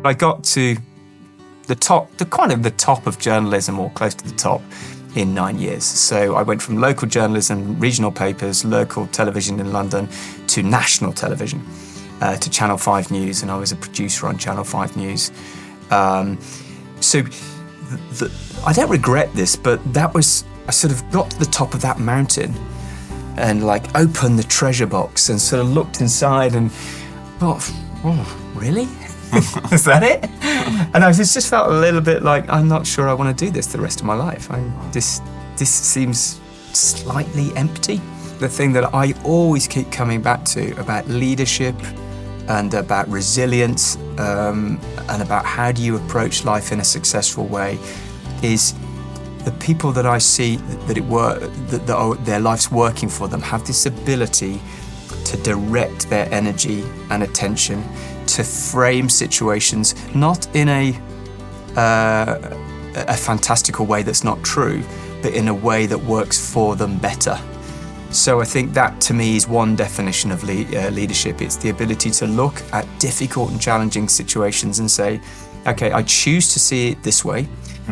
I got to the top of journalism, or close to the top, in 9 years. So I went from local journalism, regional papers, local television in London, to national television, to Channel 5 News, and I was a producer on Channel 5 News. So I don't regret this, but I sort of got to the top of that mountain and opened the treasure box and sort of looked inside and thought, oh, really? Is that it? And I just felt a little bit like, I'm not sure I want to do this the rest of my life. This seems slightly empty. The thing that I always keep coming back to about leadership and about resilience and about how do you approach life in a successful way is the people that I see that their life's working for them have this ability to direct their energy and attention to frame situations not in a fantastical way that's not true, but in a way that works for them better. So I think that to me is one definition of leadership. It's the ability to look at difficult and challenging situations and say, okay, I choose to see it this way,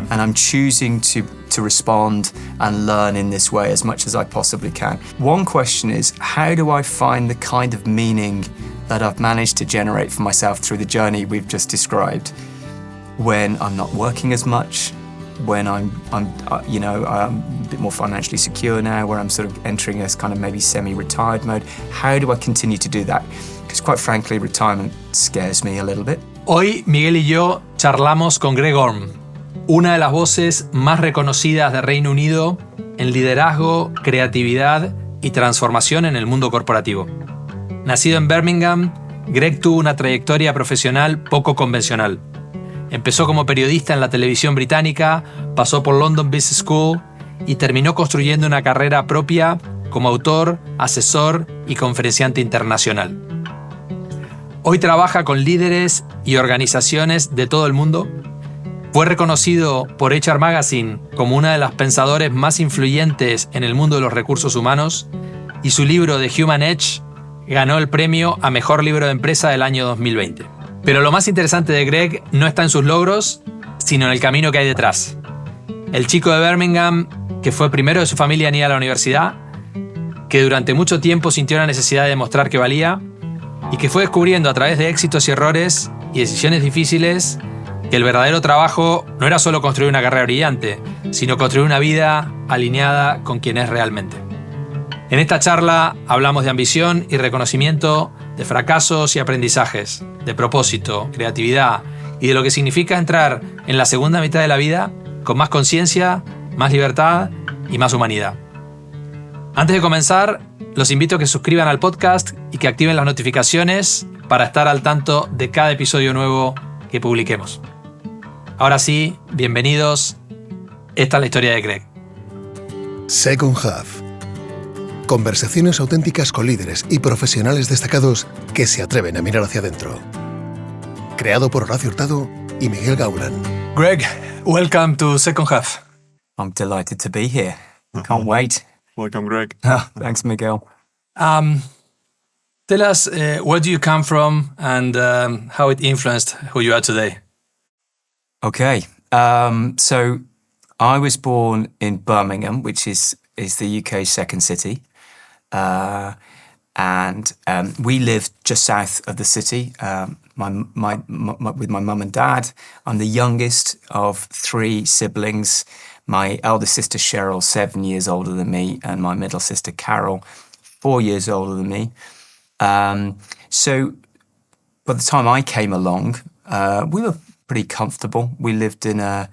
and I'm choosing to respond and learn in this way as much as I possibly can. One question is, how do I find the kind of meaning that I've managed to generate for myself through the journey we've just described when I'm not working as much, when I'm a bit more financially secure now, where I'm sort of entering a kind of maybe semi-retired mode? How do I continue to do that? Because quite frankly, retirement scares me a little bit. Hoy Miguel y yo charlamos con Greg Orme, una de las voces más reconocidas de Reino Unido en liderazgo, creatividad y transformación en el mundo corporativo. Nacido en Birmingham, Greg tuvo una trayectoria profesional poco convencional. Empezó como periodista en la televisión británica, pasó por London Business School y terminó construyendo una carrera propia como autor, asesor y conferenciante internacional. Hoy trabaja con líderes y organizaciones de todo el mundo. Fue reconocido por HR Magazine como una de las pensadores más influyentes en el mundo de los recursos humanos y su libro The Human Edge ganó el premio a Mejor Libro de Empresa del año 2020. Pero lo más interesante de Greg no está en sus logros, sino en el camino que hay detrás. El chico de Birmingham, que fue primero de su familia en ir a la universidad, que durante mucho tiempo sintió la necesidad de demostrar que valía y que fue descubriendo a través de éxitos y errores y decisiones difíciles que el verdadero trabajo no era solo construir una carrera brillante, sino construir una vida alineada con quien es realmente. En esta charla hablamos de ambición y reconocimiento, de fracasos y aprendizajes, de propósito, creatividad y de lo que significa entrar en la segunda mitad de la vida con más conciencia, más libertad y más humanidad. Antes de comenzar, los invito a que suscriban al podcast y que activen las notificaciones para estar al tanto de cada episodio nuevo que publiquemos. Ahora sí, bienvenidos. Esta es la historia de Greg. Second Half. Conversaciones auténticas con líderes y profesionales destacados que se atreven a mirar hacia adentro. Creado por Horacio Hurtado y Miguel Gaulan. Greg, welcome to Second Half. I'm delighted to be here. Can't wait. Welcome, Greg. Thanks, Miguel. Tell us where do you come from and how it influenced who you are today. Okay. So I was born in Birmingham, which is the UK's second city. And we lived just south of the city with my mum and dad. I'm the youngest of three siblings. My eldest sister, Cheryl, 7 years older than me, and my middle sister, Carol, 4 years older than me. So by the time I came along, we were pretty comfortable. We lived in a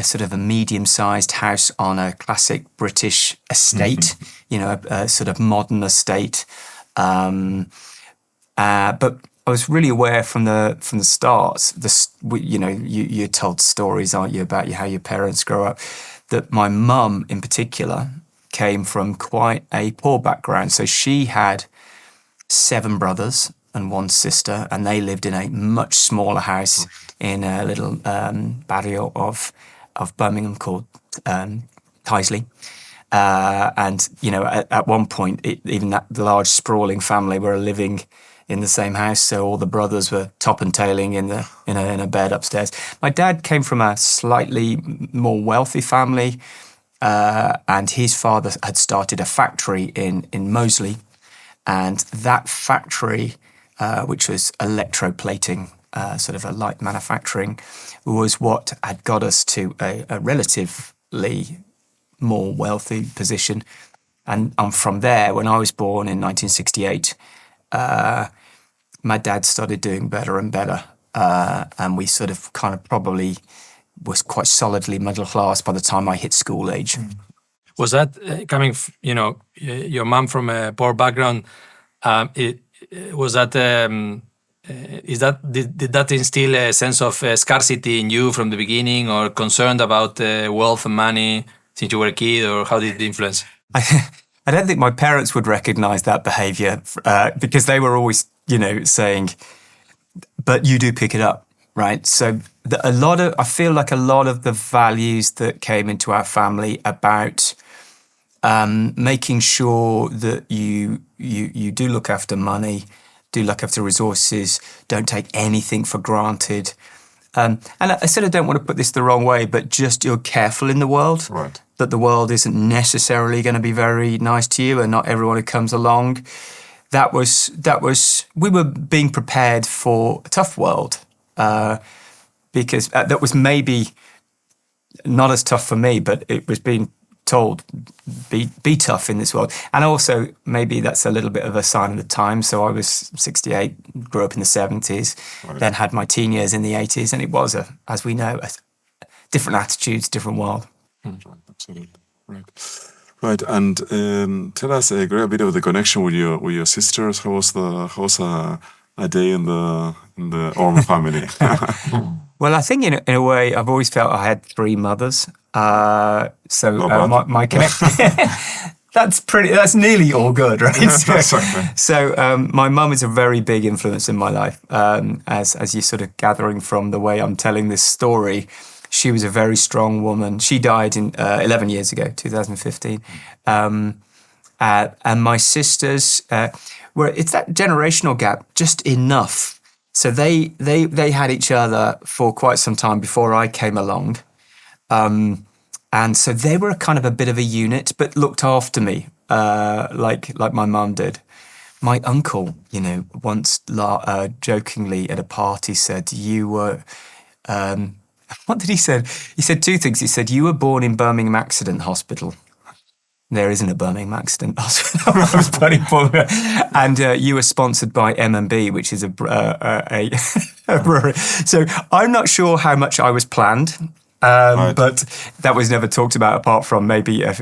sort of a medium-sized house on a classic British estate, a sort of modern estate. But I was really aware from the start. You're told stories, aren't you, about how your parents grow up? That my mum, in particular, came from quite a poor background. So she had 7 brothers and 1 sister, and they lived in a much smaller house in a little barrio of Birmingham called Tyseley. And at one point, even that large sprawling family were living in the same house, so all the brothers were top and tailing in a bed upstairs. My dad came from a slightly more wealthy family, and his father had started a factory in Moseley, and that factory, which was electroplating, sort of a light manufacturing, was what had got us to a relatively more wealthy position. And from there, when I was born in 1968, my dad started doing better and better. And we sort of kind of probably was quite solidly middle class by the time I hit school age. Was that coming, your mom from a poor background, did that instill a sense of scarcity in you from the beginning, or concerned about wealth and money since you were a kid, or how did it influence? I don't think my parents would recognize that behavior because they were always, saying, but you do pick it up, right? So I feel like a lot of the values that came into our family about making sure that you do look after money, do look after resources, don't take anything for granted. And I sort of don't want to put this the wrong way, but just you're careful in the world. Right. That the world isn't necessarily going to be very nice to you, and not everyone who comes along. That was we were being prepared for a tough world, because that was maybe not as tough for me, but it was being told be tough in this world. And also maybe that's a little bit of a sign of the time. So I was 68, grew up in the 70s, right. Then had my teen years in the 80s, and it was as we know, different attitudes, different world. Absolutely, right. And tell us a great bit of the connection with your sisters. How was a day in the Orme family? Well, I think in a way, I've always felt I had three mothers. My connection. That's nearly all good, right? So my mum is a very big influence in my life. As you're sort of gathering from the way I'm telling this story. She was a very strong woman. She died 11 years ago, 2015. And my sisters, it's that generational gap, just enough. So they had each other for quite some time before I came along. And so they were kind of a bit of a unit, but looked after me, like my mum did. My uncle, once jokingly at a party said, you were... what did he say? He said two things. He said, you were born in Birmingham Accident Hospital. There isn't a Birmingham Accident Hospital. I was bloody poor. And you were sponsored by M&B, which is a brewery. So I'm not sure how much I was planned. Right. But that was never talked about apart from maybe a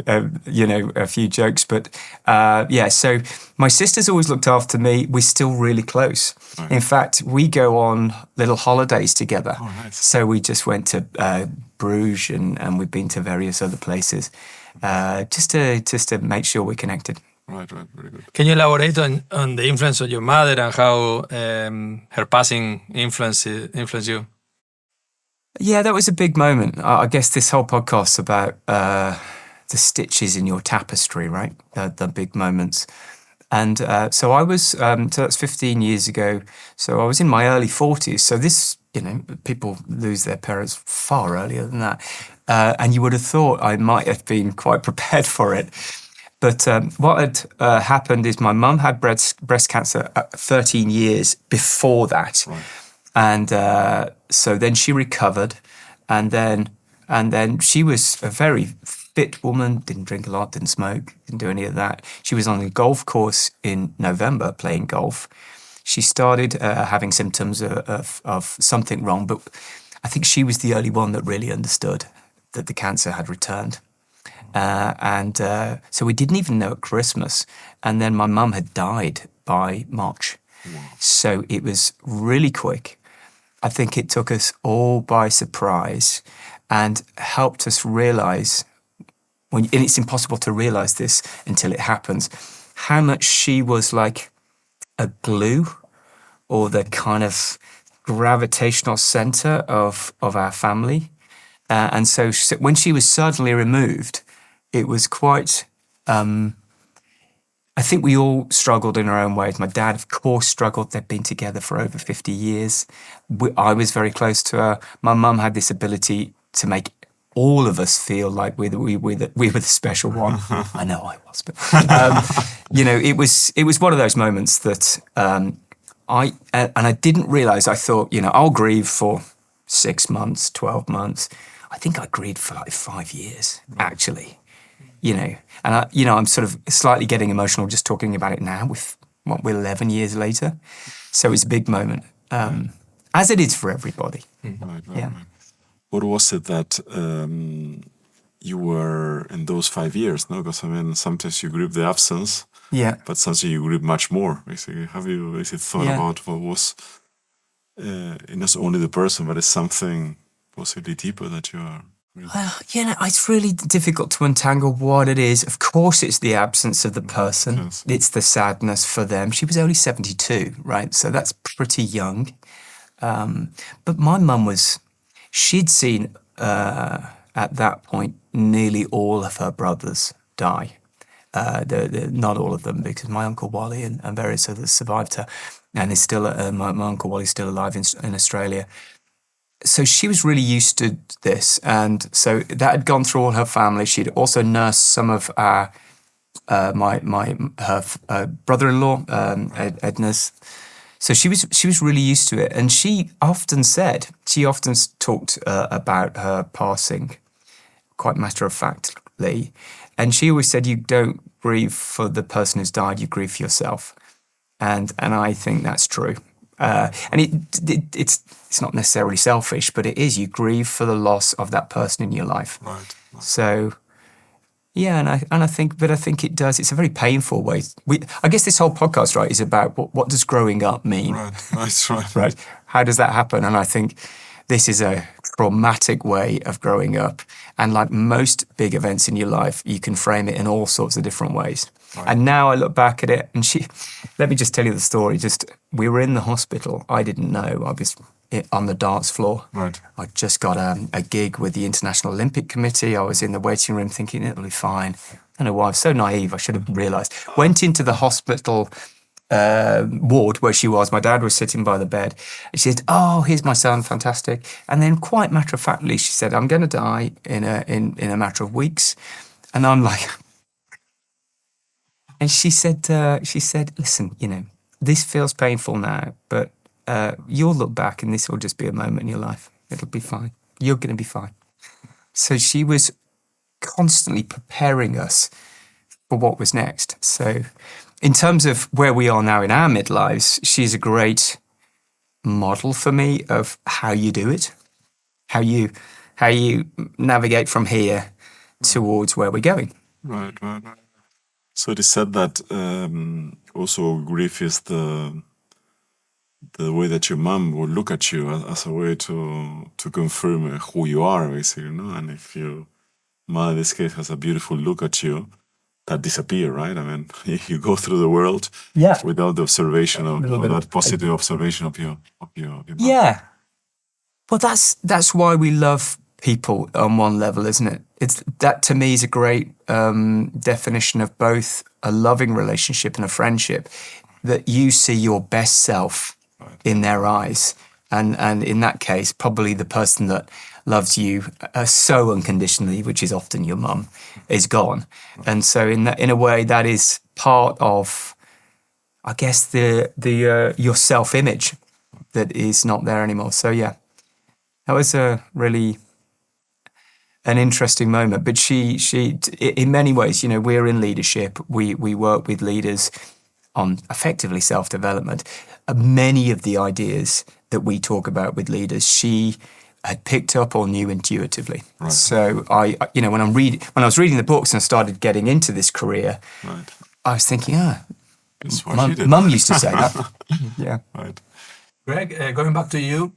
few jokes. But so my sisters always looked after me. We're still really close. Right. In fact, we go on little holidays together. Oh, nice. So we just went to Bruges and we've been to various other places just to make sure we're connected. Right, very good. Can you elaborate on the influence of your mother and how her passing influenced you? Yeah, that was a big moment. I guess this whole podcast's about the stitches in your tapestry, right? The big moments. And so I was, so that's 15 years ago. So I was in my early 40s. So this, people lose their parents far earlier than that. And you would have thought I might have been quite prepared for it. But what had happened is my mum had breast cancer 13 years before that. Right. And so then she recovered, and then she was a very fit woman, didn't drink a lot, didn't smoke, didn't do any of that. She was on a golf course in November playing golf. She started having symptoms of something wrong, but I think she was the only one that really understood that the cancer had returned. So we didn't even know at Christmas. And then my mum had died by March. Wow. So it was really quick. I think it took us all by surprise and helped us realize, and it's impossible to realize this until it happens, how much she was like a glue or the kind of gravitational center of our family. And so when she was suddenly removed, it was quite I think we all struggled in our own ways. My dad, of course, struggled. They'd been together for over 50 years. I was very close to her. My mum had this ability to make all of us feel like we were the special one. I know I was, but it was one of those moments that I didn't realize. I thought, I'll grieve for 6 months, 12 months. I think I grieved for like 5 years, actually. And I'm sort of slightly getting emotional just talking about it now. We're 11 years later, so it's a big moment, as it is for everybody. Right. Yeah. What was it that you were in those 5 years? No, because sometimes you grieve the absence, but sometimes you grieve much more. Basically, have you basically thought about what was not only the person, but it's something possibly deeper that you are? Well, it's really difficult to untangle what it is. Of course, it's the absence of the person. Yes. It's the sadness for them. She was only 72, right? So that's pretty young. But my mum she'd seen at that point nearly all of her brothers die. Not all of them, because my Uncle Wally and various others survived her. And is still my Uncle Wally's still alive in Australia. So she was really used to this, and so that had gone through all her family. She'd also nursed some of her brother-in-law, Edna's. So she was really used to it, and she often talked about her passing, quite matter-of-factly, and she always said, "You don't grieve for the person who's died; you grieve for yourself," and I think that's true. And it's not necessarily selfish, but it is. You grieve for the loss of that person in your life. Right. So, and I think it does. It's a very painful way. I guess this whole podcast, right, is about what does growing up mean? Right. That's right. Right. How does that happen? And I think this is a traumatic way of growing up. And like most big events in your life, you can frame it in all sorts of different ways. Right. And now I look back at it, and let me just tell you the story. We were in the hospital. I didn't know. I was on the dance floor. Right. I just got a gig with the International Olympic Committee. I was in the waiting room thinking it'll be fine. I don't know why. I was so naive. I should have realised. Went into the hospital ward where she was. My dad was sitting by the bed. And she said, "Oh, here's my son, fantastic." And then quite matter-of-factly, she said, "I'm going to die in a matter of weeks." And I'm like... And she said, "Listen, this feels painful now, but you'll look back and this will just be a moment in your life. It'll be fine. You're going to be fine." So she was constantly preparing us for what was next. So in terms of where we are now in our midlives, she's a great model for me of how you do it, how you navigate from here towards where we're going. Right. So it is said that also grief is the way that your mom will look at you as a way to confirm who you are, basically, And if your mom, in this case, has a beautiful look at you, that disappear, right? You go through the world without the observation of that positive observation of your mom. Yeah. Well, that's why we love people on one level, isn't it? That to me is a great definition of both a loving relationship and a friendship, that you see your best self in their eyes. And in that case, probably the person that loves you so unconditionally, which is often your mum, is gone. And so in a way, that is part of, I guess, your self-image that is not there anymore. So yeah, that was an interesting moment. But she in many ways, we're in leadership. We work with leaders on effectively self-development. Many of the ideas that we talk about with leaders, she had picked up or knew intuitively. Right. So when I was reading the books and started getting into this career, I was thinking, Mum used to say that. Yeah. Right. Greg, going back to you,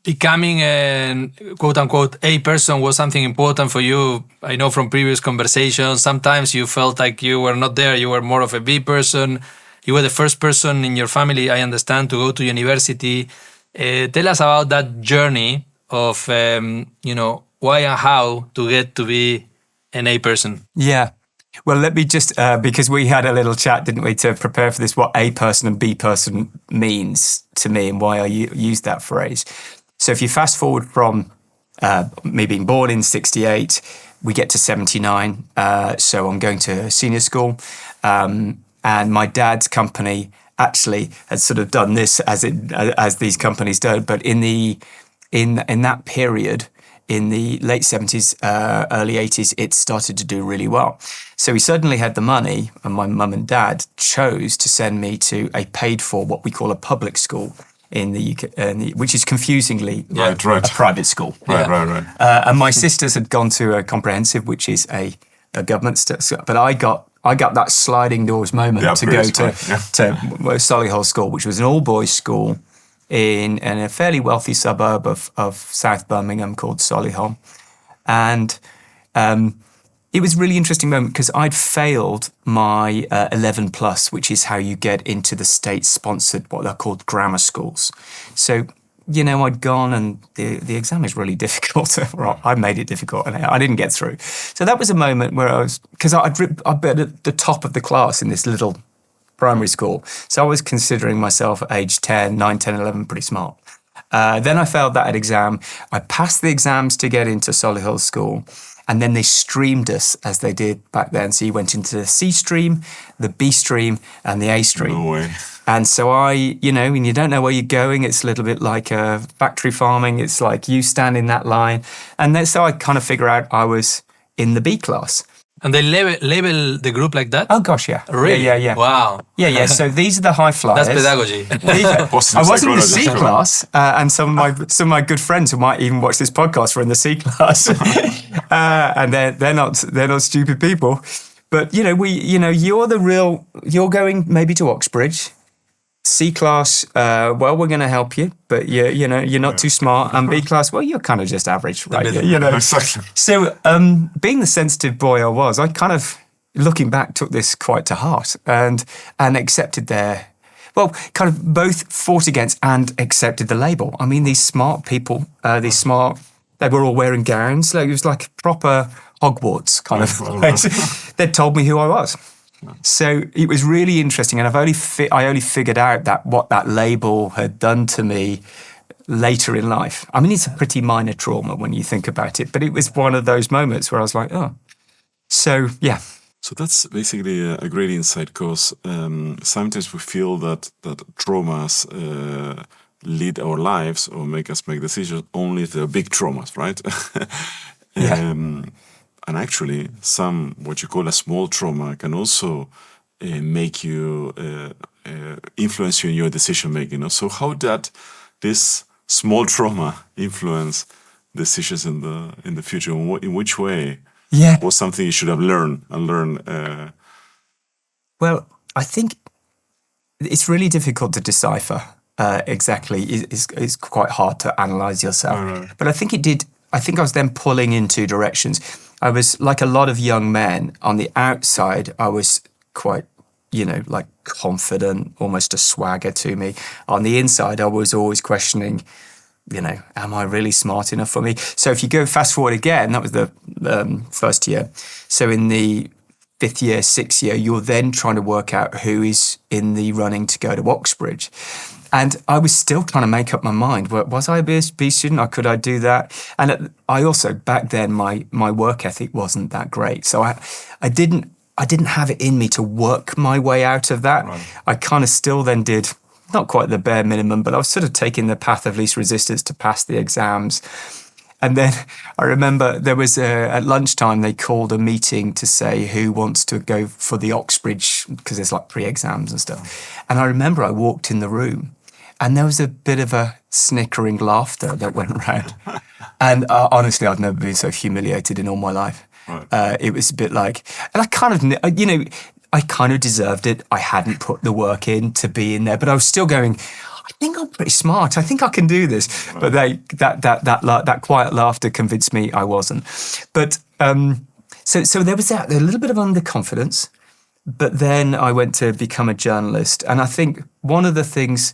becoming an quote-unquote A person was something important for you. I know from previous conversations, sometimes you felt like you were not there, you were more of a B person. You were the first person in your family, I understand, to go to university. Tell us about that journey of, why and how to get to be an A person? Yeah. Well, let me just, because we had a little chat, didn't we, to prepare for this, what A person and B person means to me and why I use that phrase. So if you fast forward from me being born in 68, we get to 79. So I'm going to senior school. And my dad's company actually had sort of done this as these companies don't. But in that period, in the late 70s, early 80s, it started to do really well. So we certainly had the money, and my mum and dad chose to send me to a paid-for, what we call a public school in the UK, which is confusingly a private school. Right. And my sisters had gone to a comprehensive, which is a government but I got that sliding doors moment to go to Solihull School, which was an all-boys school in a fairly wealthy suburb of South Birmingham called Solihull. And it was a really interesting moment because I'd failed my 11 plus, which is how you get into the state-sponsored, what they're called grammar schools. So, I'd gone and the exam is really difficult. I made it difficult and I didn't get through. So that was a moment where because I'd been at the top of the class in this little primary school. So I was considering myself at age 9, 10, 11, pretty smart. Then I failed that exam. I passed the exams to get into Solihull School. And then they streamed us as they did back then. So you went into the C stream, the B stream, and the A stream. No way. And so when you don't know where you're going, it's a little bit like factory farming. It's like you stand in that line. And then, so I kind of figure out I was in the B class. And they label the group like that? Oh, gosh, yeah. Really? Yeah. Wow. Yeah. So these are the high flyers. That's pedagogy. I was in the C class, and some of my good friends who might even watch this podcast were in the C class, and they're not stupid people. But you're going maybe to Oxbridge. C class, well, we're going to help you, but you're not too smart. And B class, well, you're kind of just average, right? Exactly. So, being the sensitive boy I was, I kind of, looking back, took this quite to heart and accepted kind of both fought against and accepted the label. I mean, these smart people, they were all wearing gowns. Like, it was like proper Hogwarts kind of place. They'd told me who I was. So it was really interesting, and I only figured out that what that label had done to me later in life. I mean, it's a pretty minor trauma when you think about it, but it was one of those moments where I was like, oh. So, yeah. So that's basically a great insight, because sometimes we feel that traumas lead our lives or make us make decisions only if they're big traumas, right? And actually, what you call a small trauma can also make you influence you in your decision making. So how did this small trauma influence decisions in the future? In which way? Yeah, was something you should have learned. Well, I think it's really difficult to decipher exactly. It's quite hard to analyze yourself. Right. But I think it did. I think I was then pulling in two directions. I was like a lot of young men. On the outside, I was quite, like confident, almost a swagger to me. On the inside, I was always questioning, am I really smart enough for me? So if you go fast forward again, that was the first year. So in the 5th year, 6th year, you're then trying to work out who is in the running to go to Oxbridge. And I was still trying to make up my mind. Was I a B student or could I do that? And I also, back then, my work ethic wasn't that great. So I didn't have it in me to work my way out of that. Right. I kind of still then did, not quite the bare minimum, but I was sort of taking the path of least resistance to pass the exams. And then I remember there was at lunchtime, they called a meeting to say who wants to go for the Oxbridge, because there's like pre-exams and stuff. And I remember I walked in the room and there was a bit of a snickering laughter that went around. And honestly, I'd never been so humiliated in all my life. Right. It was a bit like, and I kind of, I kind of deserved it. I hadn't put the work in to be in there, but I was still going, I think I'm pretty smart. I think I can do this. Right. But that quiet laughter convinced me I wasn't. But so there was a little bit of underconfidence. But then I went to become a journalist. And I think one of the things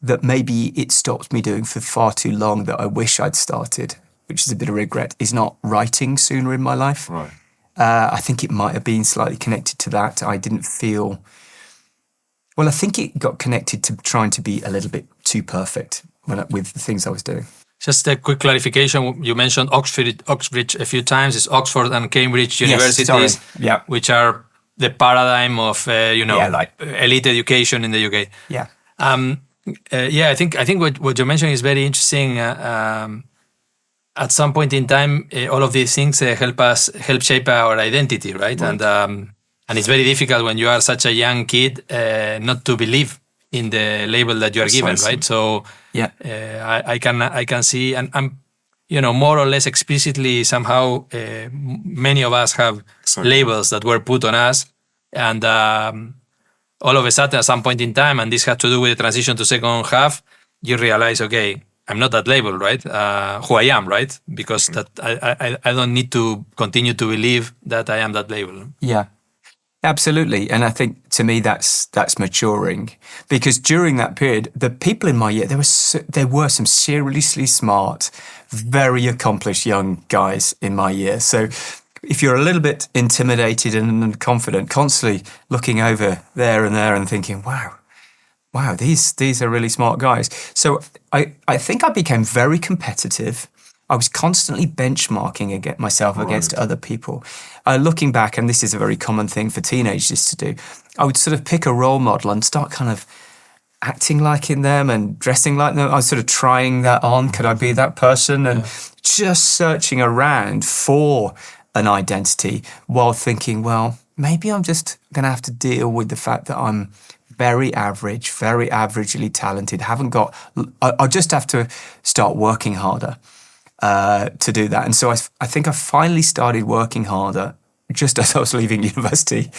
that maybe it stopped me doing for far too long that I wish I'd started, which is a bit of regret, is not writing sooner in my life. Right. I think it might have been slightly connected to that. I didn't feel... Well, I think it got connected to trying to be a little bit too perfect with the things I was doing. Just a quick clarification. You mentioned Oxbridge a few times. It's Oxford and Cambridge universities, which are the paradigm of elite education in the UK. Yeah. I think what you're mentioning is very interesting. At some point in time, all of these things help shape our identity, right? And it's very difficult when you are such a young kid not to believe in the label that you are given, right? So I can see, and I'm, more or less explicitly somehow, many of us have labels that were put on us, and all of a sudden, at some point in time, and this had to do with the transition to second half, you realize, okay, I'm not that label, right? Who I am, right? Because that I don't need to continue to believe that I am that label. Yeah. Absolutely. And I think to me that's maturing, because during that period, the people in my year, there were some seriously smart, very accomplished young guys in my year. So if you're a little bit intimidated and confident, constantly looking over there and thinking, wow, these are really smart guys. So I think I became very competitive. I was constantly benchmarking myself against other people. Looking back, and this is a very common thing for teenagers to do, I would sort of pick a role model and start kind of acting like in them and dressing like them. I was sort of trying that on. Could I be that person? And just searching around for an identity while thinking, well, maybe I'm just going to have to deal with the fact that I'm very average, very averagely talented. I'll just have to start working harder to do that. And so I think I finally started working harder just as I was leaving university.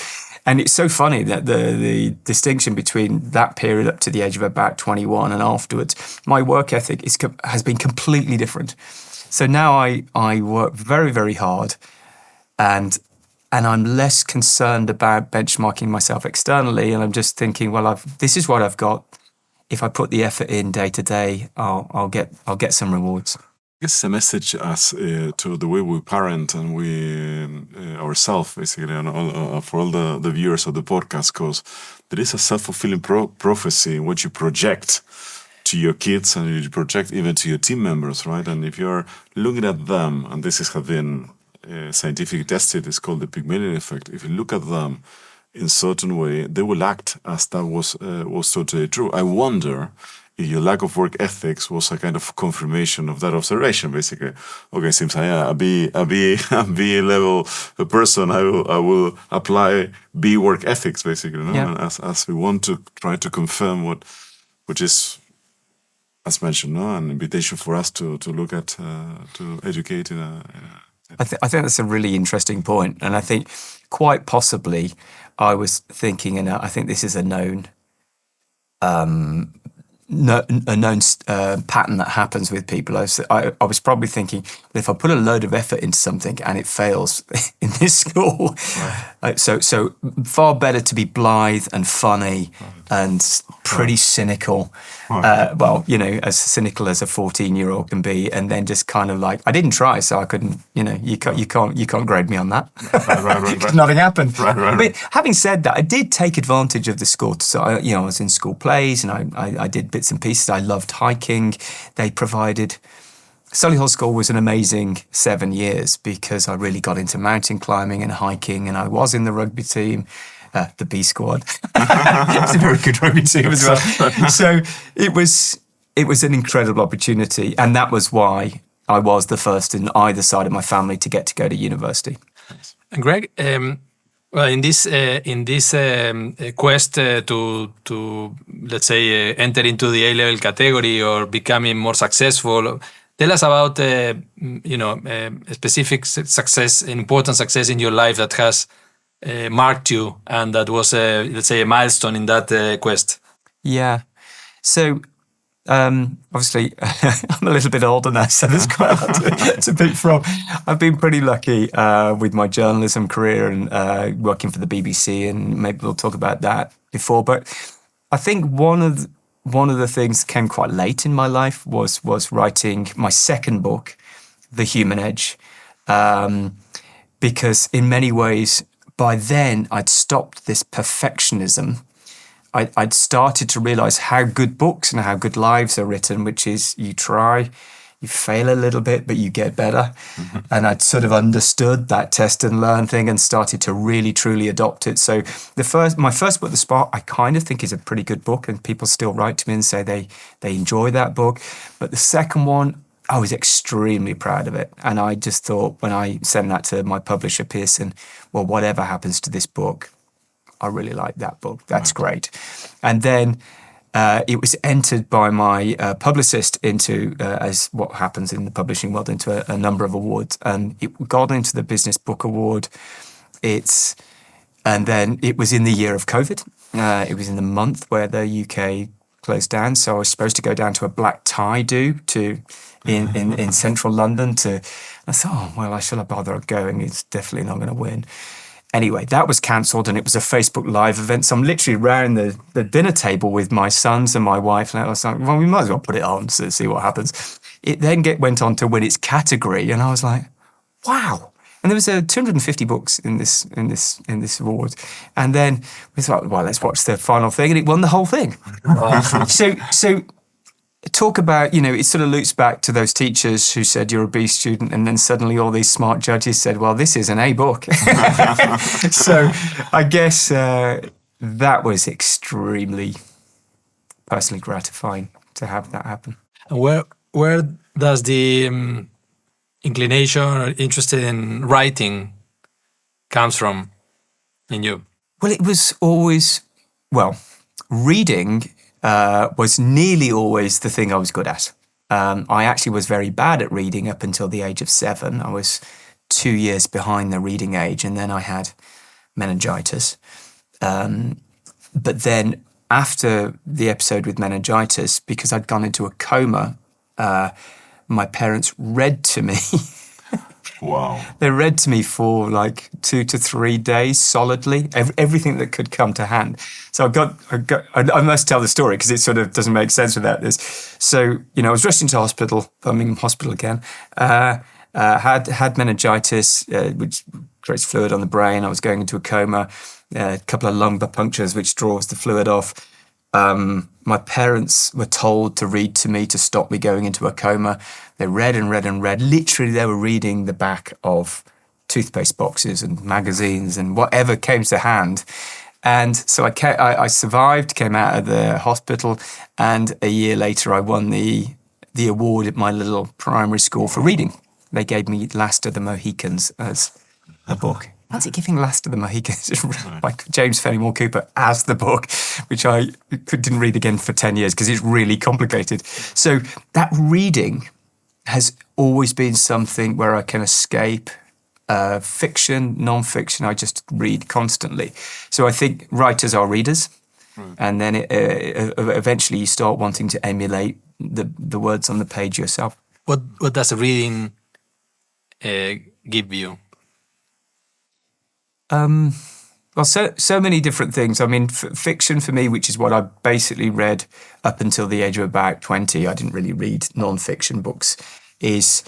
And it's so funny that the distinction between that period up to the age of about 21 and afterwards, my work ethic has been completely different. So now I work very, very hard, and I'm less concerned about benchmarking myself externally. And I'm just thinking, well, this is what I've got. If I put the effort in day to day, I'll get some rewards. I guess a message as to the way we parent and we ourselves, basically, and for all the viewers of the podcast, because there is a self-fulfilling prophecy in what you project to your kids and you project even to your team members, right? And if you're looking at them, and this has been scientifically tested, it's called the Pygmalion effect. If you look at them in a certain way, they will act as that was totally true. I wonder if your lack of work ethics was a kind of confirmation of that observation, basically. Okay, seems a B level person, I will apply B work ethics, basically. No? Yeah. As we want to try to confirm which is, as mentioned, no, an invitation for us to look at, to educate I think that's a really interesting point. And I think quite possibly I was thinking, and I think this is a known pattern that happens with people. I was probably thinking, if I put a load of effort into something and it fails in this school, so far better to be blithe and funny and pretty cynical. Well, as cynical as a 14-year-old can be, and then just kind of like, I didn't try, so I couldn't. You can't grade me on that. Right. Nothing happened. Right. But having said that, I did take advantage of the school. So I was in school plays, and I did bits and pieces. I loved hiking. They provided. Solihull School was an amazing 7 years because I really got into mountain climbing and hiking, and I was in the rugby team. The B squad. It's a very good rugby team as well. So it was an incredible opportunity, and that was why I was the first in either side of my family to go to university. And Greg, well, in this quest to let's say enter into the A-level category or becoming more successful, tell us about a specific success, important success in your life that has marked you, and that was let's say a milestone in that quest. Yeah. So obviously I'm a little bit older now, so there's quite a lot to pick from. I've been pretty lucky with my journalism career and working for the BBC, and maybe we'll talk about that before. But I think one of the things that came quite late in my life was writing my second book, The Human Edge. because in many ways, by then I'd stopped this perfectionism. I'd started to realize how good books and how good lives are written, which is you try, you fail a little bit, but you get better. Mm-hmm. And I'd sort of understood that test and learn thing and started to really, truly adopt it. So my first book, The Spark, I kind of think is a pretty good book, and people still write to me and say they enjoy that book. But the second one, I was extremely proud of it. And I just thought, when I sent that to my publisher, Pearson, well, whatever happens to this book, I really like that book. That's great. And then it was entered by my publicist into, as what happens in the publishing world, into a number of awards. And it got into the Business Book Award. And then it was in the year of COVID. It was in the month where the UK closed down. So I was supposed to go down to a black tie do in central London. I thought, oh, well, shall I bother going? It's definitely not going to win. Anyway, that was cancelled, and it was a Facebook Live event. So I'm literally round the dinner table with my sons and my wife, and I was like, well, we might as well put it on to see what happens. It then went on to win its category, and I was like, wow. And there was 250 books in this award. And then we thought, well, let's watch the final thing, and it won the whole thing. So talk about, it sort of loops back to those teachers who said you're a B student, and then suddenly all these smart judges said, well, this is an A book. So I guess that was extremely personally gratifying to have that happen. Where does the inclination or interest in writing comes from in you? Well, it was always, reading was nearly always the thing I was good at. I actually was very bad at reading up until the age of 7. I was 2 years behind the reading age, and then I had meningitis. But then after the episode with meningitis, because I'd gone into a coma, my parents read to me. Wow. They read to me for like 2 to 3 days solidly, everything that could come to hand. So I must tell the story because it sort of doesn't make sense without this. So, I was rushed into hospital, Birmingham hospital again, had meningitis, which creates fluid on the brain. I was going into a coma, a couple of lung punctures, which draws the fluid off. My parents were told to read to me to stop me going into a coma. They read and read and read. Literally, they were reading the back of toothpaste boxes and magazines and whatever came to hand. And so I survived, came out of the hospital, and a year later I won the award at my little primary school for reading. They gave me Last of the Mohicans as a book. Fancy giving Last of the Mohicans by James Fenimore Cooper as the book, which I didn't read again for 10 years because it's really complicated. So that reading has always been something where I can escape fiction, non-fiction. I just read constantly. So I think writers are readers, and then eventually you start wanting to emulate the words on the page yourself. What does reading give you? Well, so many different things. I mean, fiction for me, which is what I basically read up until the age of about 20, I didn't really read non-fiction books, is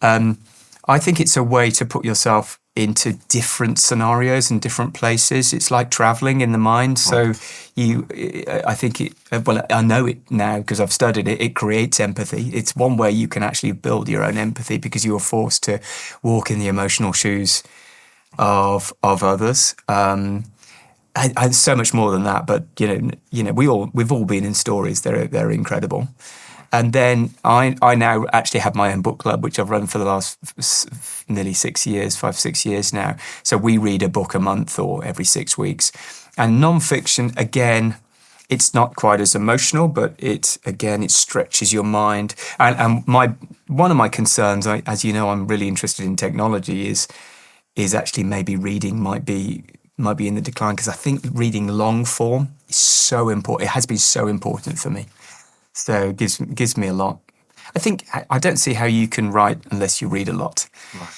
I think it's a way to put yourself into different scenarios and different places. It's like traveling in the mind. So I think I know it now because I've studied it. It creates empathy. It's one way you can actually build your own empathy because you are forced to walk in the emotional shoes of others. And so much more than that. But we've all been in stories. They're incredible. And then I now actually have my own book club, which I've run for the last nearly 6 years, 5-6 years now. So we read a book a month or every 6 weeks. And non-fiction, again, it's not quite as emotional, but it stretches your mind. And one of my concerns, as you know, I'm really interested in technology, is actually maybe reading might be in the decline, because I think reading long form is so important. It has been so important for me. So it gives me a lot. I don't see how you can write unless you read a lot. Right.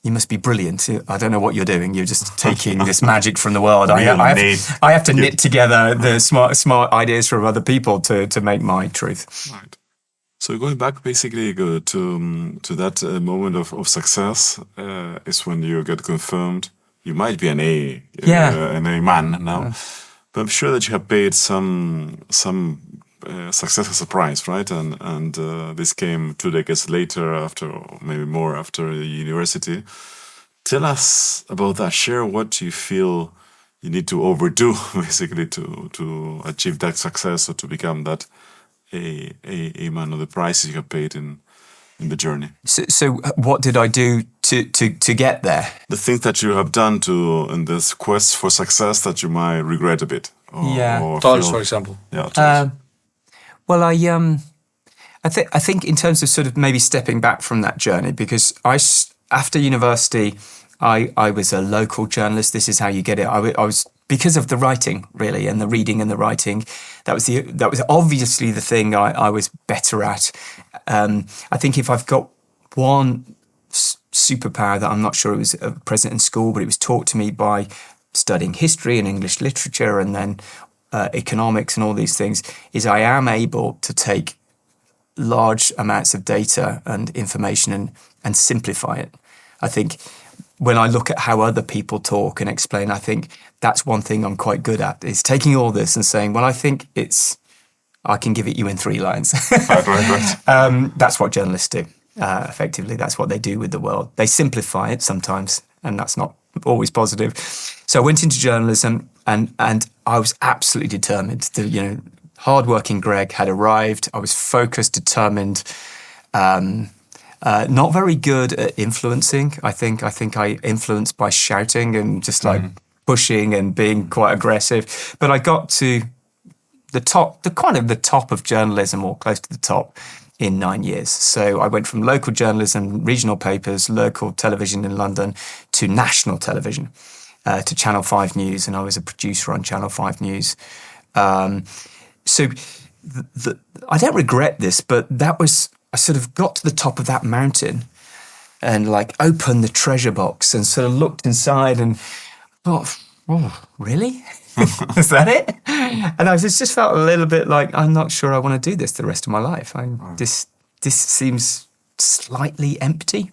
You must be brilliant. I don't know what you're doing. You're just taking this magic from the world. I have to knit together the smart ideas from other people to make my truth. Right. So going back basically to that moment of success is when you get confirmed. You might be an A man now, but I'm sure that you have paid some success as a price, right? And this came 2 decades later, after, or maybe more, after university. Tell us about that. Share what you feel you need to overdo, basically, to achieve that success or to become that a man, or the prices you have paid in the journey. So what did I do to get there? The things that you have done in this quest for success that you might regret a bit. Tools, for example. Yeah, tools. Well, I think in terms of sort of maybe stepping back from that journey, because after university, I was a local journalist. This is how you get it. I was, because of the writing, really, and the reading and the writing. That was obviously the thing I was better at. I think if I've got one superpower that I'm not sure it was present in school, but it was taught to me by studying history and English literature and then economics and all these things, is I am able to take large amounts of data and information and simplify it. I think when I look at how other people talk and explain, I think that's one thing I'm quite good at, is taking all this and saying, well, I think I can give it you in 3 lines. Right. That's what journalists do, effectively. That's what they do with the world. They simplify it sometimes, and that's not always positive. So I went into journalism and I was absolutely determined. Hardworking Greg had arrived. I was focused, determined, not very good at influencing. I think I influenced by shouting and just like pushing and being quite aggressive. But I got to the top of journalism, or close to the top, in 9 years. So I went from local journalism, regional papers, local television in London, to national television, to Channel 5 News, and I was a producer on Channel 5 News. So I don't regret this, but I sort of got to the top of that mountain and like opened the treasure box and sort of looked inside and thought, oh, really? Is that it? And I just felt a little bit like, I'm not sure I want to do this the rest of my life. This seems slightly empty.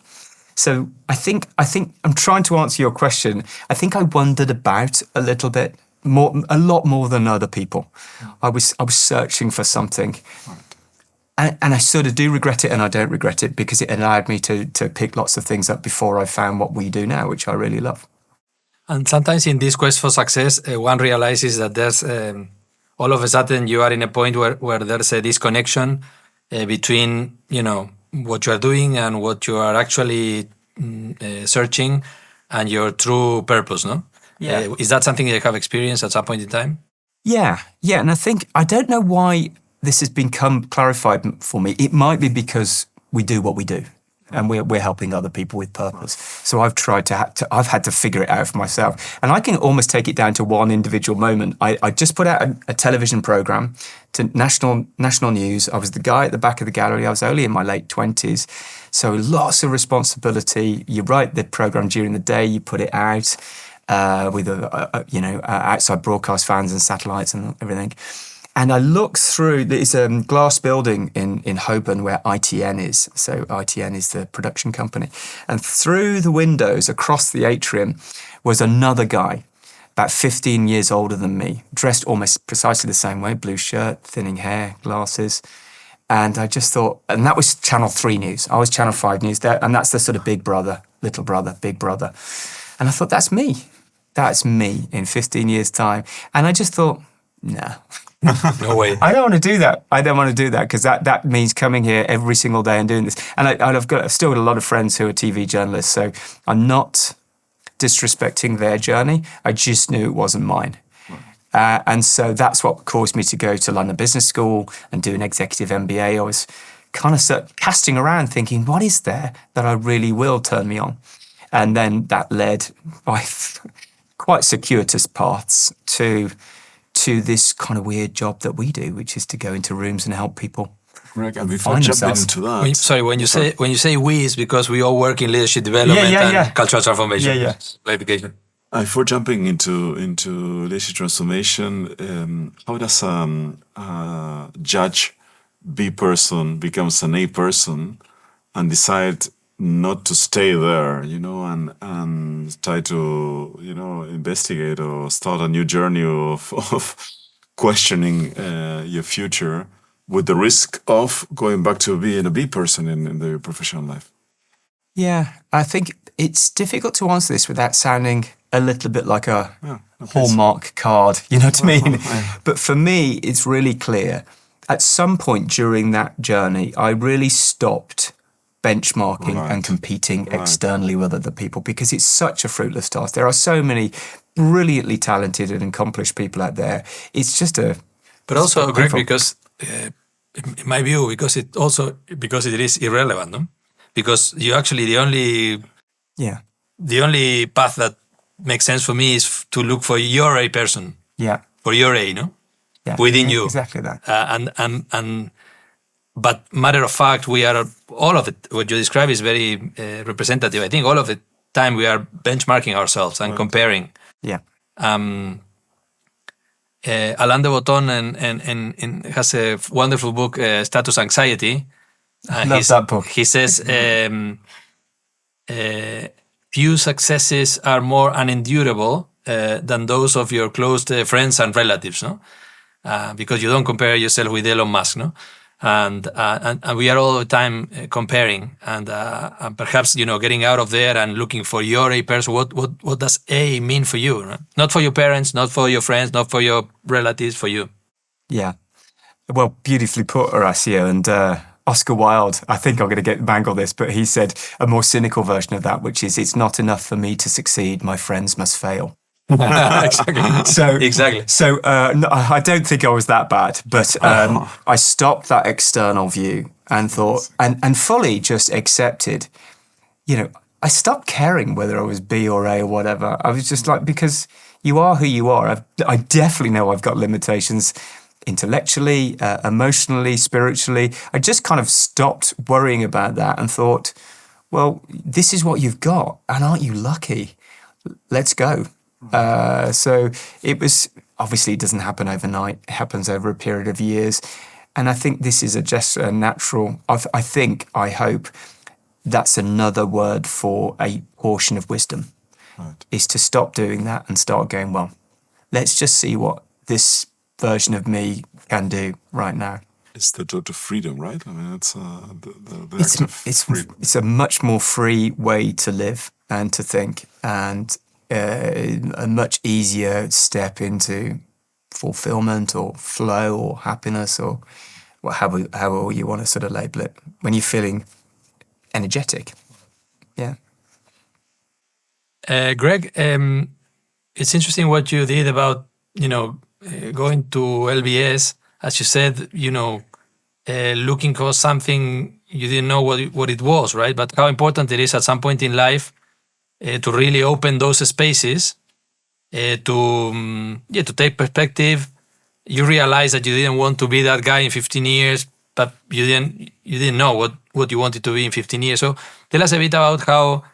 So I think I'm trying to answer your question. I think I wondered about a little bit, a lot more than other people. I was searching for something. And I sort of do regret it, and I don't regret it, because it allowed me to pick lots of things up before I found what we do now, which I really love. And sometimes in this quest for success, one realizes that there's all of a sudden you are in a point where there's a disconnection between what you are doing and what you are actually searching and your true purpose, no? Yeah. Is that something you have experienced at some point in time? Yeah. And I don't know why this has become clarified for me. It might be because we do what we do, and we're helping other people with purpose. So I've had to figure it out for myself, and I can almost take it down to one individual moment. I just put out a television program to national news. I was the guy at the back of the gallery. I was only in my late 20s, so lots of responsibility. You write the program during the day, you put it out with outside broadcast fans and satellites and everything. And I looked through, there's a glass building in Holborn where ITN is. So ITN is the production company. And through the windows across the atrium was another guy, about 15 years older than me, dressed almost precisely the same way, blue shirt, thinning hair, glasses. And I just thought, and that was Channel 3 News. I was Channel 5 News there, and that's the sort of big brother, little brother, big brother. And I thought, that's me. That's me in 15 years' time. And I just thought, no. No way. I don't want to do that. I don't want to do that, because that means coming here every single day and doing this. And I've still got a lot of friends who are TV journalists, so I'm not disrespecting their journey. I just knew it wasn't mine. And so that's what caused me to go to London Business School and do an executive MBA. I was kind of casting around thinking, what is there that I really will turn me on? And then that led by quite circuitous paths to this kind of weird job that we do, which is to go into rooms and help people. Right, and before jumping into that, when you say we, it's because we all work in leadership development and cultural transformation. Clarification. Before jumping into leadership transformation, how does a judge B person becomes an A person and decide not to stay there, and try to, investigate or start a new journey of questioning your future with the risk of going back to being a B person in the professional life? Yeah, I think it's difficult to answer this without sounding a little bit like a Hallmark card, you know what I mean? But for me, it's really clear. At some point during that journey, I really stopped benchmarking and competing externally with other people, because it's such a fruitless task. There are so many brilliantly talented and accomplished people out there. It's just But also, Greg, because in my view, because it is irrelevant, no? Because you actually the only path that makes sense for me is to look for your A person. Yeah. For your A, no? Yeah. Within you. Exactly that. But matter of fact, we are all of it. What you describe is very representative. I think all of the time we are benchmarking ourselves and comparing. Yeah. Alain de Botton has a wonderful book, Status Anxiety. Love that book. He says, few successes are more unendurable than those of your close friends and relatives, no? Because you don't compare yourself with Elon Musk, no? And we are all the time comparing, and perhaps getting out of there and looking for your A person. What does A mean for you? Right? Not for your parents, not for your friends, not for your relatives, for you. Yeah, well, beautifully put, Horacio. And Oscar Wilde, I think I'm going to mangle this, but he said a more cynical version of that, which is, it's not enough for me to succeed, my friends must fail. Exactly. So no, I don't think I was that bad, but I stopped that external view and thought, and fully just accepted. I stopped caring whether I was B or A or whatever. I was just like, because you are who you are. I definitely know I've got limitations intellectually, emotionally, spiritually. I just kind of stopped worrying about that and thought, well, this is what you've got, and aren't you lucky? Let's go. So it was, obviously it doesn't happen overnight. It happens over a period of years. And I think this is just a natural, I hope that's another word for a portion of wisdom, is to stop doing that and start going, well, let's just see what this version of me can do right now. It's the total freedom, right? I mean, it's it's a much more free way to live and to think, and a much easier step into fulfillment or flow or happiness, or however you want to sort of label it, when you're feeling energetic. Yeah. Greg, it's interesting what you did about, going to LBS, as you said, looking for something you didn't know what it was, right? But how important it is at some point in life to really open those spaces, to take perspective. You realize that you didn't want to be that guy in 15 years, but you didn't know what you wanted to be in 15 years. So tell us a bit about how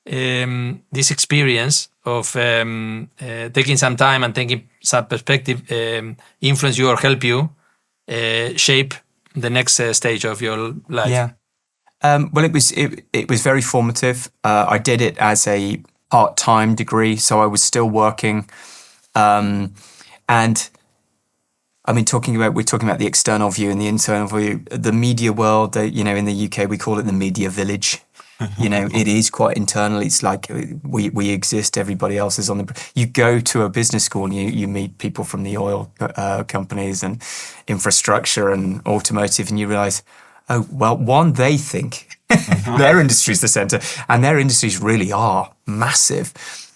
this experience of taking some time and taking some perspective influence you or help you shape the next stage of your life. Yeah. Well, it was very formative. I did it as a part-time degree, so I was still working. And I mean, we're talking about the external view and the internal view. The media world, in the UK, we call it the media village. It is quite internal. It's like we exist. Everybody else is on the. You go to a business school and you meet people from the oil companies and infrastructure and automotive, and you realise, oh well, one, they think their industry is the centre, and their industries really are massive.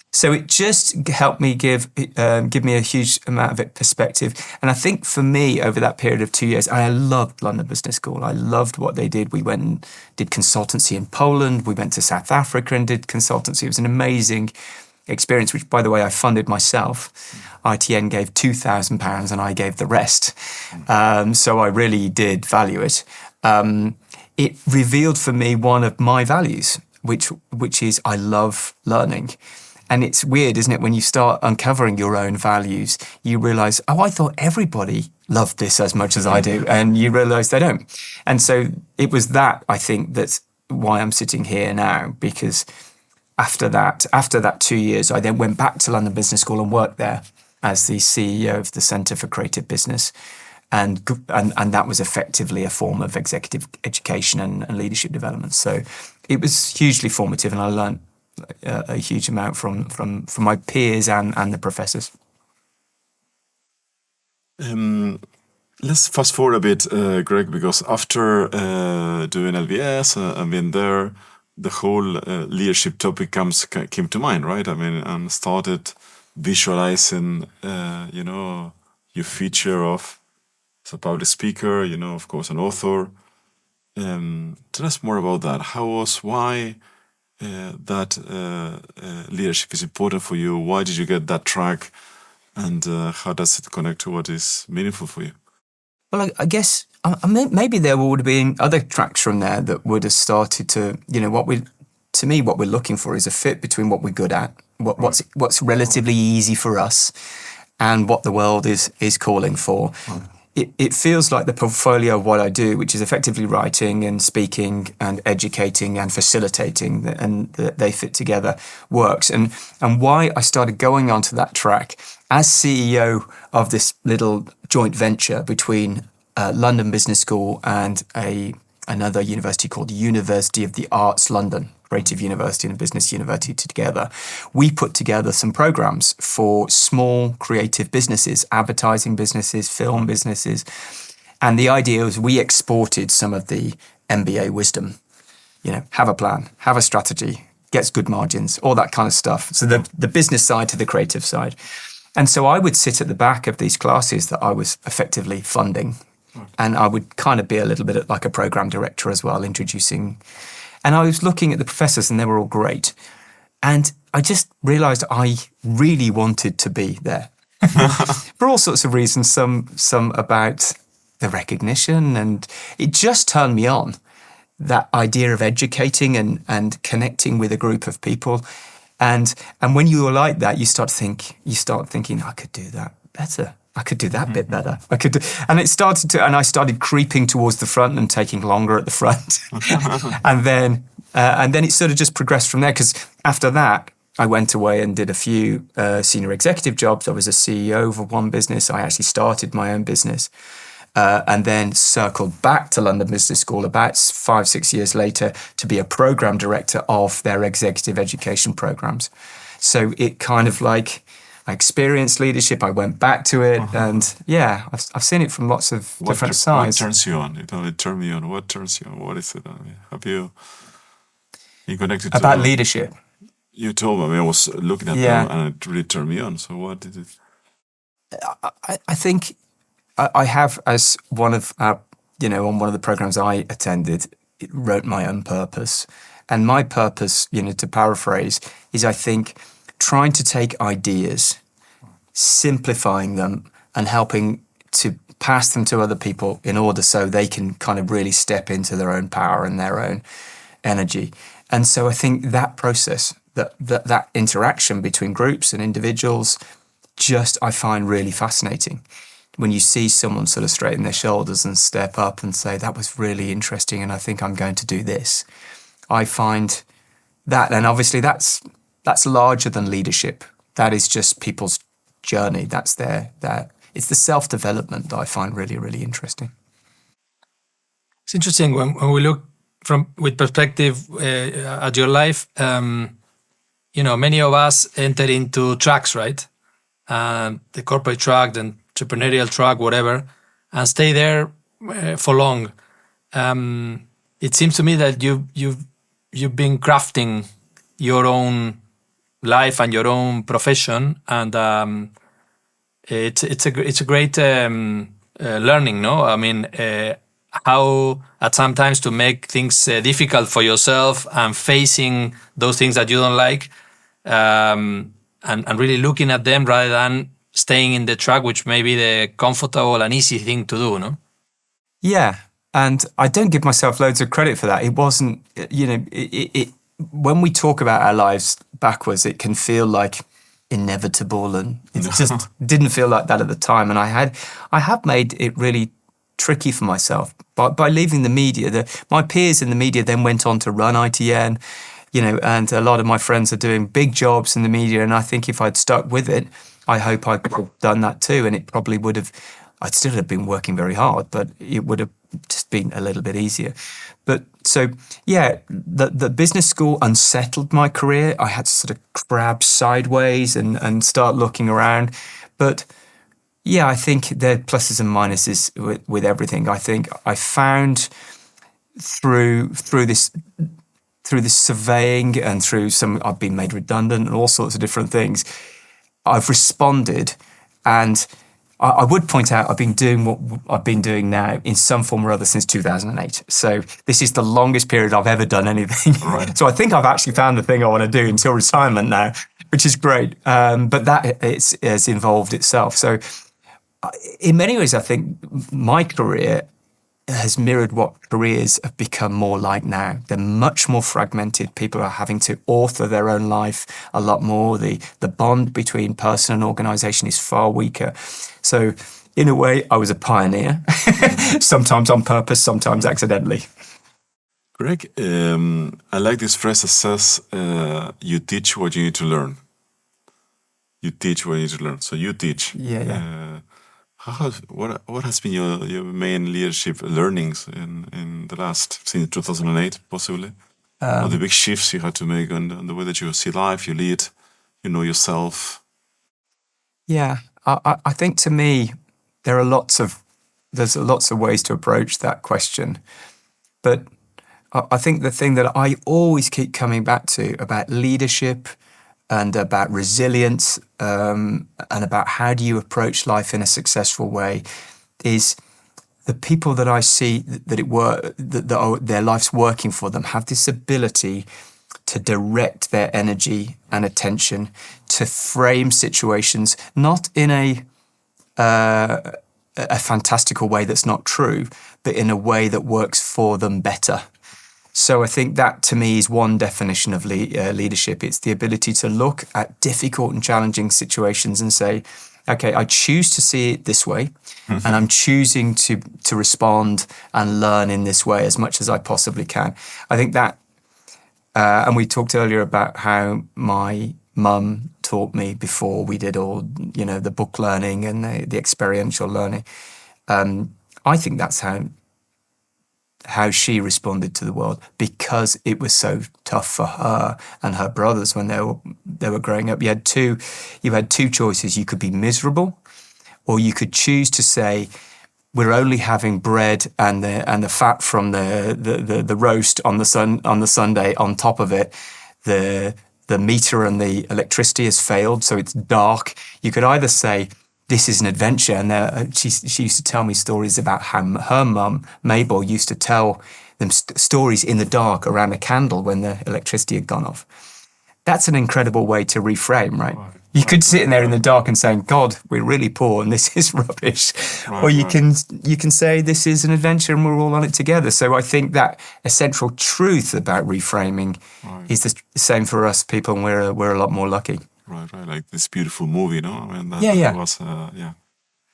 So it just helped me give me a huge amount of perspective. And I think for me, over that period of 2 years, I loved London Business School. I loved what they did. We went and did consultancy in Poland. We went to South Africa and did consultancy. It was an amazing experience, which, by the way, I funded myself. ITN gave £2,000 and I gave the rest. So I really did value it. It revealed for me one of my values, which is I love learning. And it's weird, isn't it? When you start uncovering your own values, you realize, oh, I thought everybody loved this as much as I do. And you realize they don't. And so it was that, I think, that's why I'm sitting here now, because after that 2 years, I then went back to London Business School and worked there as the CEO of the Centre for Creative Business. And that was effectively a form of executive education and leadership development. So it was hugely formative, and I learned a huge amount from my peers and the professors. Let's fast forward a bit, Greg, because after doing LBS and being there, the whole leadership topic came to mind, right? I mean, and started visualizing, your future of as a public speaker, of course, an author. Tell us more about that. Why that leadership is important for you? Why did you get that track? And how does it connect to what is meaningful for you? Well, I guess maybe there would have been other tracks from there that would have started to, what we're looking for is a fit between what we're good at, what's relatively easy for us, and what the world is calling for. It feels like the portfolio of what I do, which is effectively writing and speaking and educating and facilitating, and they fit together, works. And why I started going onto that track as CEO of this little joint venture between London Business School and another university called University of the Arts London, Creative University and Business University together. We put together some programs for small creative businesses, advertising businesses, film businesses. And the idea was we exported some of the MBA wisdom, have a plan, have a strategy, gets good margins, all that kind of stuff. So the business side to the creative side. And so I would sit at the back of these classes that I was effectively funding. And I would kind of be a little bit like a program director as well, introducing. And I was looking at the professors and they were all great. And I just realized I really wanted to be there for all sorts of reasons, some about the recognition. And it just turned me on, that idea of educating and connecting with a group of people. And when you are like that, you start thinking, I could do that better. I could do that bit better. And I started creeping towards the front and taking longer at the front. and then it sort of just progressed from there, because after that, I went away and did a few senior executive jobs. I was a CEO of one business. I actually started my own business. And then circled back to London Business School about 5-6 years later to be a program director of their executive education programs. So it kind of like, I experienced leadership, I went back to it, and I've seen it from lots of different sides. What turns you on? It turned me on. What turns you on? What is it? Have you connected to about leadership? You told me. I was looking at them, and it really turned me on. So what did it? I think I have, as one of our, on one of the programs I attended, it wrote my own purpose, and my purpose, to paraphrase, is I think trying to take ideas, simplifying them, and helping to pass them to other people in order so they can kind of really step into their own power and their own energy. And so I think that process, that interaction between groups and individuals, I find really fascinating. When you see someone sort of straighten their shoulders and step up and say, that was really interesting and I think I'm going to do this. I find that, and obviously that's larger than leadership. That is just people's journey. It's the self-development that I find really, really interesting. It's interesting when we look with perspective at your life. Many of us enter into tracks, right? The corporate track, the entrepreneurial track, whatever, and stay there for long. It seems to me that you've been crafting your own life and your own profession, and it's a great learning, no? I mean, how at some times to make things difficult for yourself and facing those things that you don't like, and really looking at them rather than staying in the track, which may be the comfortable and easy thing to do, no? Yeah, and I don't give myself loads of credit for that. It wasn't, when we talk about our lives backwards, it can feel like inevitable, and it just didn't feel like that at the time. And I have made it really tricky for myself by leaving the media. My peers in the media then went on to run ITN, and a lot of my friends are doing big jobs in the media. And I think if I'd stuck with it, I hope I could have done that too. And it probably would have, I'd still have been working very hard, but it would have just been a little bit easier. But so, yeah, the business school unsettled my career. I had to sort of crab sideways and start looking around. But yeah, I think there are pluses and minuses with everything. I think I found through this surveying and through I've been made redundant and all sorts of different things, I've responded. And I would point out I've been doing what I've been doing now in some form or other since 2008. So this is the longest period I've ever done anything. Right. So I think I've actually found the thing I want to do until retirement now, which is great. But that has involved itself. So in many ways, I think my career has mirrored what careers have become more like now. They're much more fragmented. People are having to author their own life a lot more. The bond between person and organisation is far weaker. So in a way, I was a pioneer, sometimes on purpose, sometimes accidentally. Greg, I like this phrase that says, you teach what you need to learn. You teach what you need to learn. So you teach. Yeah. What has been your main leadership learnings in the last, since 2008, possibly? Or the big shifts you had to make on the way that you see life, you lead, you know yourself? Yeah, I think to me, there's lots of ways to approach that question. But I think the thing that I always keep coming back to about leadership and about resilience, and about how do you approach life in a successful way, is the people that I see that their life's working for them have this ability to direct their energy and attention, to frame situations not in a fantastical way that's not true, but in a way that works for them better. So I think that, to me, is one definition of leadership. It's the ability to look at difficult and challenging situations and say, okay, I choose to see it this way, and I'm choosing to respond and learn in this way as much as I possibly can. I think that, and we talked earlier about how my mum taught me before we did all, the book learning and the experiential learning. I think that's how she responded to the world, because it was so tough for her and her brothers when they were growing up. You had two choices. You could be miserable, or you could choose to say, we're only having bread and the fat from the roast on the Sunday. On top of it, the meter and the electricity has failed, so it's dark. You could either say, this is an adventure. And she used to tell me stories about how her mum, Mabel, used to tell them stories in the dark around a candle when the electricity had gone off. That's an incredible way to reframe, right? You could sit in there in the dark and saying, God, we're really poor and this is rubbish. Or you can say, this is an adventure and we're all on it together. So I think that essential truth about reframing is the same for us people, and we're a lot more lucky. Right, like this beautiful movie, no? I mean, that was, I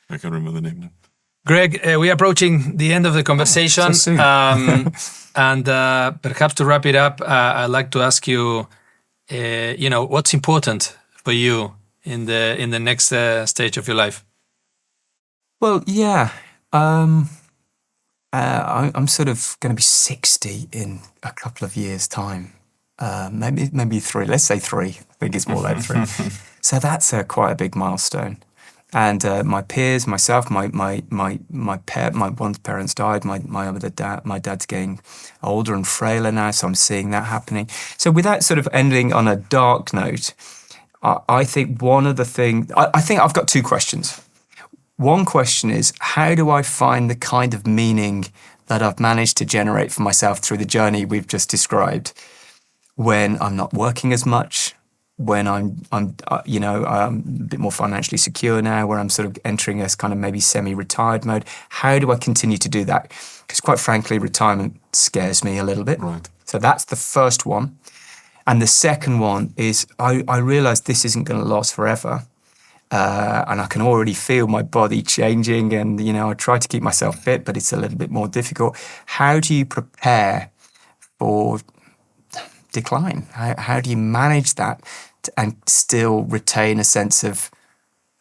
can't remember the name now. Greg, we're approaching the end of the conversation. So soon. And perhaps to wrap it up, I'd like to ask you, what's important for you in the next stage of your life? Well, yeah. I'm sort of going to be 60 in a couple of years' time. Maybe 3. Let's say 3. I think it's more like 3. So that's quite a big milestone. And my peers, myself, my one's parents died. My dad's getting older and frailer now, so I'm seeing that happening. So without sort of ending on a dark note, I think one of the things, I think I've got 2 questions. One question is, how do I find the kind of meaning that I've managed to generate for myself through the journey we've just described, when I'm not working as much, when I'm a bit more financially secure now, where I'm sort of entering a kind of maybe semi-retired mode? How do I continue to do that? Because quite frankly, retirement scares me a little bit. Right. So that's the first one. And the second one is I realized this isn't going to last forever. And I can already feel my body changing, and I try to keep myself fit, but it's a little bit more difficult. How do you prepare for decline? How do you manage that and still retain a sense of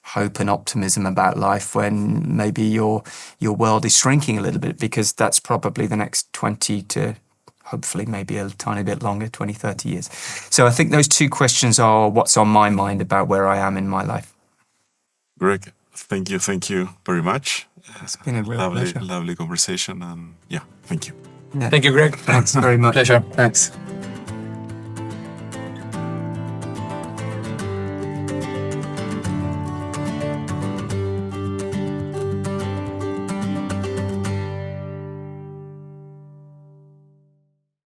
hope and optimism about life when maybe your world is shrinking a little bit, because that's probably the next 20 to hopefully maybe a tiny bit longer, 20, 30 years. So I think those two questions are what's on my mind about where I am in my life. Greg, thank you very much. It's been a real pleasure. Lovely conversation, and thank you. Yeah. Thank you, Greg. Thanks very much. Pleasure. Thanks.